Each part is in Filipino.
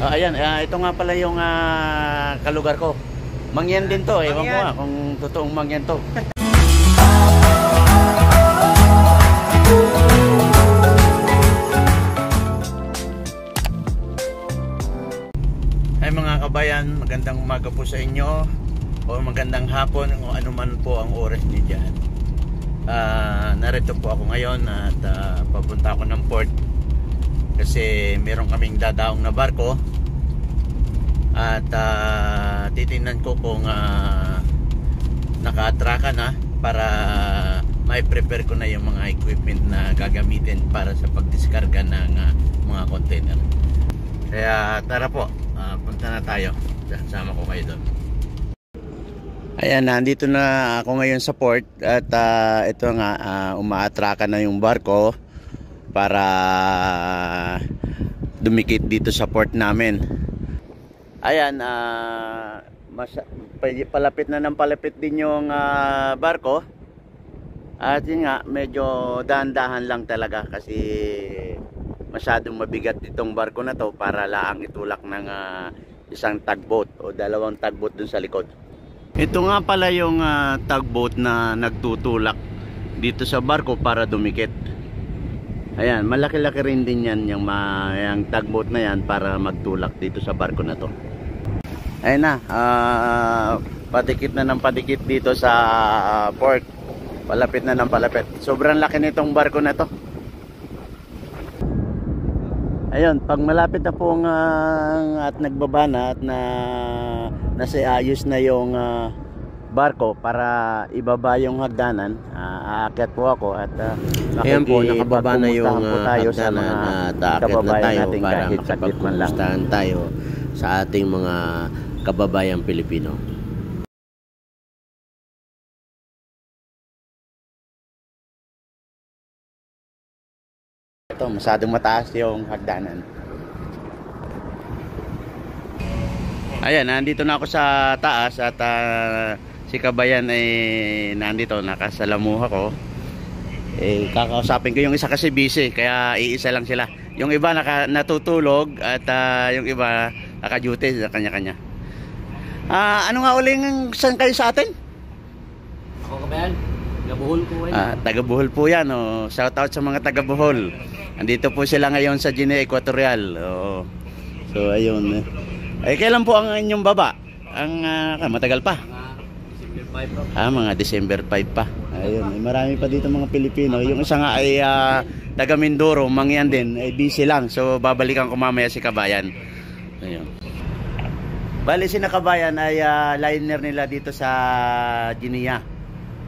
Ayan, ito nga pala yung kalugar ko. Mangyan din to, ewan ko nga kung totoong Mangyan to. Ay mga kabayan, magandang umaga po sa inyo o magandang hapon o anuman po ang oras niyo dyan. Narito po ako ngayon at papunta ako ng port kasi meron kaming dadaong na barko at titingnan ko kung naka-atraka na para may prepare ko na yung mga equipment na gagamitin para sa pagdiskarga ng mga container. Kaya tara po, punta na tayo. Sama ko kayo doon. Ayan, nandito na ako ngayon sa port at ito nga, umaatraka na yung barko para dumikit dito sa port namin. Ayan, palapit na ng palapit din yung barko. At yun nga, medyo dahan-dahan lang talaga kasi masyadong mabigat itong barko na to para laang itulak ng isang tugboat o dalawang tugboat dun sa likod. Ito nga pala yung tugboat na nagtutulak dito sa barko para dumikit. Ayan, malaki-laki rin din yan yung tugboat na yan para magtulak dito sa barko na to. Ayan na, padikit na ng padikit dito sa port. Palapit na ng palapit. Sobrang laki nitong barko na to. Ayun, pag malapit na pong at nagbaba na at nasiayos na yung barko para ibaba yung hagdanan, aakyat po ako at ayan po, nakababa na yung hagdanan at aakyat na tayo para makapagkumustahan tayo sa ating mga kababayang Pilipino. Ito, masyadong mataas yung hagdanan. Ayan, nandito na ako sa taas at si Kabayan ay nandito, nakasalamuha ko. Kakausapin ko yung isa kasi busy, kaya iisa lang sila. Yung iba natutulog at yung iba naka-duty sa kanya-kanya. Ano nga uling saan kayo sa atin? Ako Kabayan, taga-Bohol po yan. Taga-Bohol po yan. Shout out sa mga taga-Bohol. Andito po sila ngayon sa Guinea Equatorial. So ayun. Kailan po ang inyong baba? Matagal pa. December 5 po. Mga December 5 pa. Ayun, marami pa dito mga Pilipino. Yung isa nga ay taga Mindoro, Mangyan din. Busy lang. So babalikan ko mamaya si Kabayan. Ayun. Bali si Kabayan ay liner nila dito sa Guinea.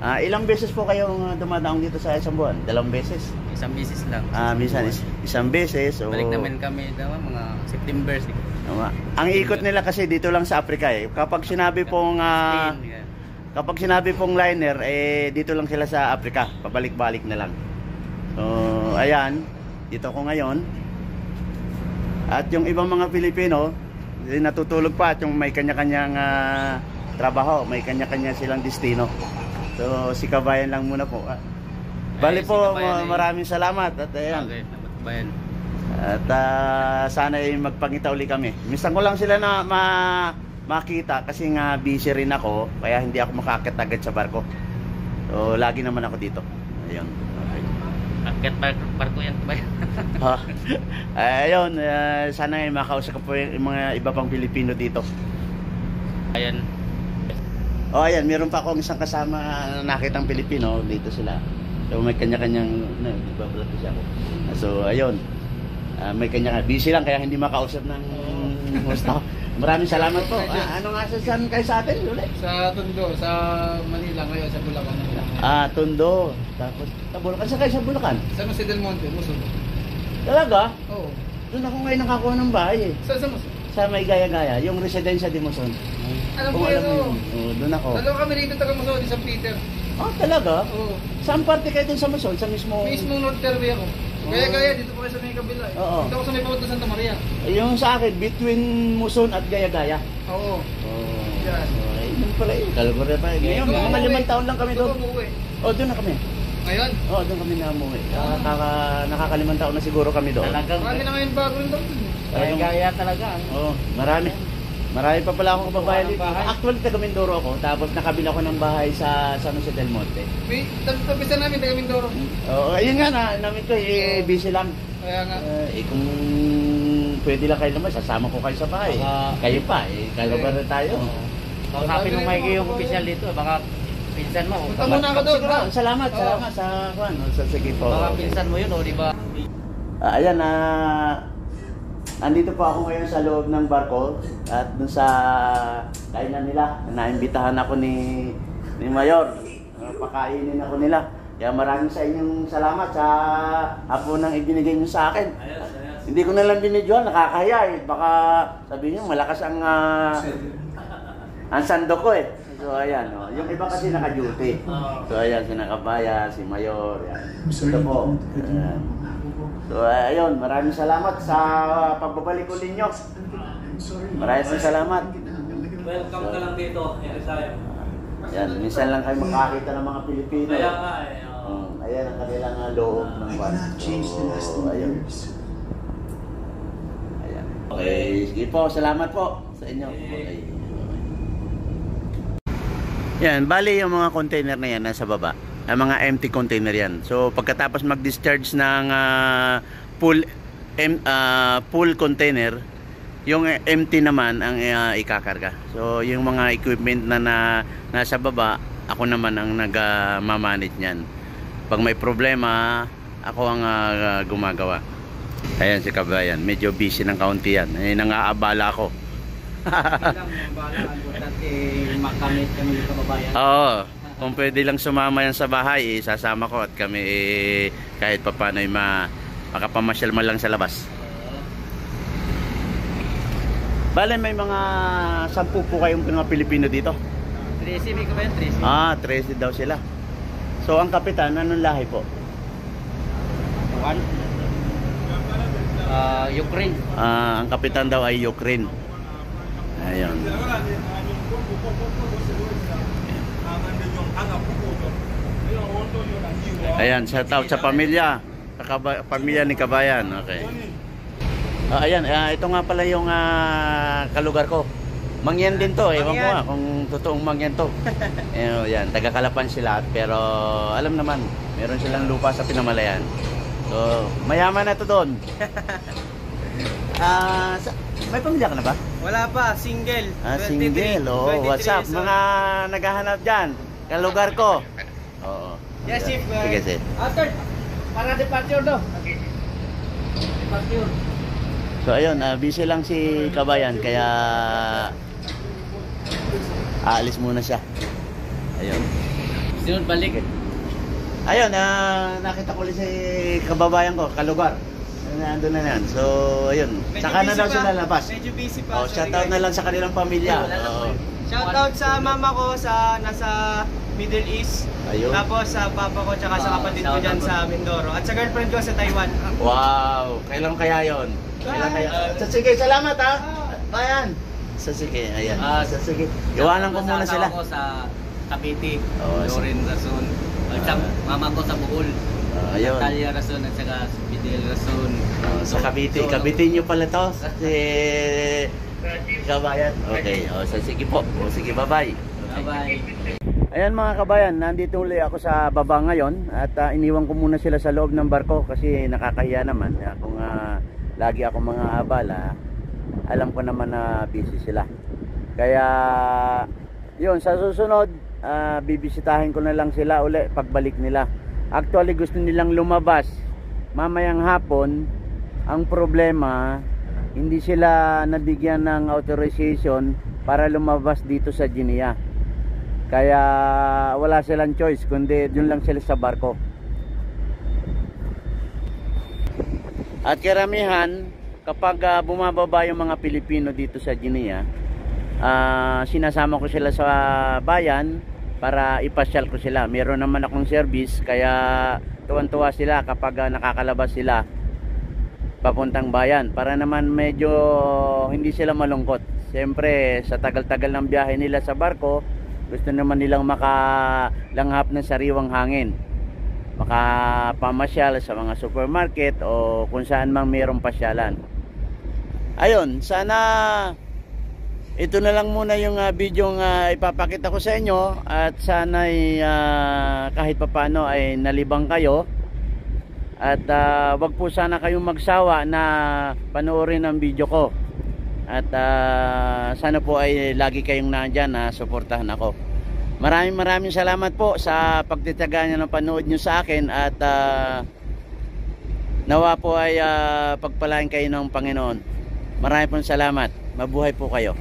Ilang beses po kayong dumadaong dito sa isang buwan? Dalawang beses? Isang beses lang. Minsan isang beses. Balik naman kami mga September. Ang ikot nila kasi dito lang sa Africa eh. Kapag sinabi pong liner dito lang sila sa Africa. Pabalik-balik na lang. So ayan, dito ako ngayon. At yung ibang mga Pilipino natutulog pa at yung may kanya-kanyang trabaho, may kanya-kanya silang destino. So si Kabayan lang muna po. Bali po, maraming salamat at ayan. Okay, Kabayan. At sana ay magpangita uli kami. Minsan ko lang sila na makita kasi nga busy rin ako, kaya hindi ako makakit agad sa barko. So lagi naman ako dito. Ayun. Okay. Akit barko yan ba? Ayun, sana ay makausap ko po yung mga iba pang Pilipino dito. Ayan. Ayan, meron pa akong isang kasama nakitang Pilipino dito sila. So may kanya-kanyang nagbablog siya ako. So ayun. May kanya busy lang kaya hindi makausap ng host. Maraming salamat po. Ano nga saan kayo sa atin ulit? Sa Tondo, sa Manila ngayon, sa Bulacan. Tondo. Tapos sa Bulacan. Saan kayo sa Bulacan? Sa Jose del Monte, Muson. Talaga? Oo. Doon ako ngayon nakakuha ng bahay eh. Sa Muson? Sa may Gaya-Gaya, yung residensya di Muson. Alam ko yun, oo. Doon ako. Dalawa kami rito taga Muson, di San Peter. Talaga? Oo. Saan parte kayo dun sa Muson? Sa mismo? Mismong North Terway ako. Gaya-Gaya, dito pa kayo sa may kabila. Oo. Dito ako sa may papunta Santa Maria. Yung sa akin, between Muson at Gaya-Gaya. Oo. Yan. Yun pala yun. Kalabore pa. Ngayon, mga 5 taon lang kami doon. Doon na kami. Ngayon? Doon kami na umuwi. Nakaka5 taon na siguro kami doon. Talagang marami na ngayon bago rin doon. Gaya talaga. Oo, marami. Marami pa pala akong kababayan dito. Actually, taga Mindoro ako. Tapos nakabila ko ng bahay sa San Jose del Monte. Tapos namin, taga Mindoro. Oo, ayun nga namin ko, busy lang. Kaya nga. Kung pwede lang kayo naman, sasama ko kayo sa bahay. Kayo pa, kalugar na tayo. Kausapin mo Mikey yung official dito. Baka pinsan mo. Punta muna ako doon. Salamat sa Juan. Sige po. Baka pinsan mo yun o di ba? Ayan, andito po ako ngayon sa loob ng barko at dun sa kainan nila. Naimbitahan ako ni Mayor. Pakainin ako nila. Kaya maraming sa inyong salamat sa hapunang ibinigay niyo sa akin. Hindi ko na lang binidyohan, nakakahiya eh. Baka sabihin niyo malakas ang sando ko eh. So ayan, yung iba kasi naka-duty. So ayan, si Nakabaya, si Mayor. Ayan. Ito po. Ayan. So ayun, maraming salamat sa pagbabalik ko ninyo. Maraming salamat. Welcome ka lang dito, anytime. Yan, minsan lang kayo makakita ng mga Pilipino. Kaya nga Ayan ang kanilang loob ng barko. So ayun. Ayan. Okay, sige po, salamat po sa inyo. Okay. Yan, bali yung mga container na yan nasa baba. Ang mga empty container yan. So pagkatapos mag-discharge ng full container, yung empty naman ang ikakarga. So yung mga equipment na nasa baba, ako naman ang nag-manage niyan. Pag may problema, ako ang gumagawa. Ayan si Kabayan, medyo busy ng kaunti yan. Nangaabala ako. Makamit kami dito kabayan. Oo. Kung pwede lang sumama yan sa bahay, sasama ko at kami kahit papaano makapamasyal man lang sa labas. Bale, may mga 10 po kayong mga Pilipino dito. 13, may kabayan 13. 13 daw sila. So ang kapitan, anong lahi po? Ukraine. Ang kapitan daw ay Ukraine. Ayun. Ayan, shout out sa pamilya. Pamilya ni Kabayan. Okay. Ayan, ito nga pala yung kalugar ko. Mangyan din to, ewan ko nga kung totoong Mangyan to. Yan, taga Kalapan sila, pero alam naman, meron silang lupa sa Pinamalayan. So, mayaman na to doon. May pamilya ka na ba? Wala pa, single. Single, what's up? Mga naghahanap dyan, kalugar ko. Oo. Yes, Chief. Sige, sige. After, para departure do. Okay. Departure. So ayun, busy lang si Kabayan kaya aalis muna siya. Ayun. Sunod balik. Ayun, nakita ko ulit si kababayan ko, kalugar. Nandun na yan. So ayun, saka na daw sila labas. Medyo busy pa. Shoutout na lang sa kanilang pamilya. Shoutout sa mama ko sa nasa Middle East. Ayun. Tapos sa papa ko tsaka sa kapatid ko dyan sa Mindoro. At sa girlfriend ko sa Taiwan. Wow, kailan kaya yon? Kailan kaya? Sige, salamat ha. Bayan. Sige, ayan. Sige. Iwanan ko muna sila. Ako sa Cavite, Oh, Loren Rason. At sa mama ko sa Bohol. Ayun. Natalia Rason at saka Fidel Rason. Sa Cavite. Cavite nyo pala to. Si Kabayan. Okay. Sige po. Sige, bye-bye. Bye-bye. Ayan mga kabayan, nandito ulit ako sa baba ngayon at iniwan ko muna sila sa loob ng barko kasi nakakahiya naman. Kung lagi ako mga abala, alam ko naman na busy sila. Kaya yun, sa susunod bibisitahin ko na lang sila uli pagbalik nila. Actually gusto nilang lumabas mamayang hapon. Ang problema, hindi sila nabigyan ng authorization para lumabas dito sa Guinea. Kaya wala silang choice kundi dun lang sila sa barko. At karamihan kapag bumababa yung mga Pilipino dito sa Guinea, sinasama ko sila sa bayan para ipasyal ko sila. Meron naman akong service kaya tuwan-tuwa sila kapag nakakalabas sila papuntang bayan para naman medyo hindi sila malungkot. Siyempre sa tagal-tagal ng biyahe nila sa barko, gusto naman nilang makalanghap ng sariwang hangin, makapamasyal sa mga supermarket o kung saan mang mayroong pasyalan. ayun, sana ito na lang muna yung video ipapakita ko sa inyo, at sana kahit papano ay nalibang kayo, at wag po sana kayong magsawa na panoorin ang video ko, at sana po ay lagi kayong nandyan na suportahan ako. Maraming salamat po sa pagtitiyaga nyo ng panood nyo sa akin, at nawa po ay pagpalain kayo ng Panginoon. Maraming salamat. Mabuhay po kayo.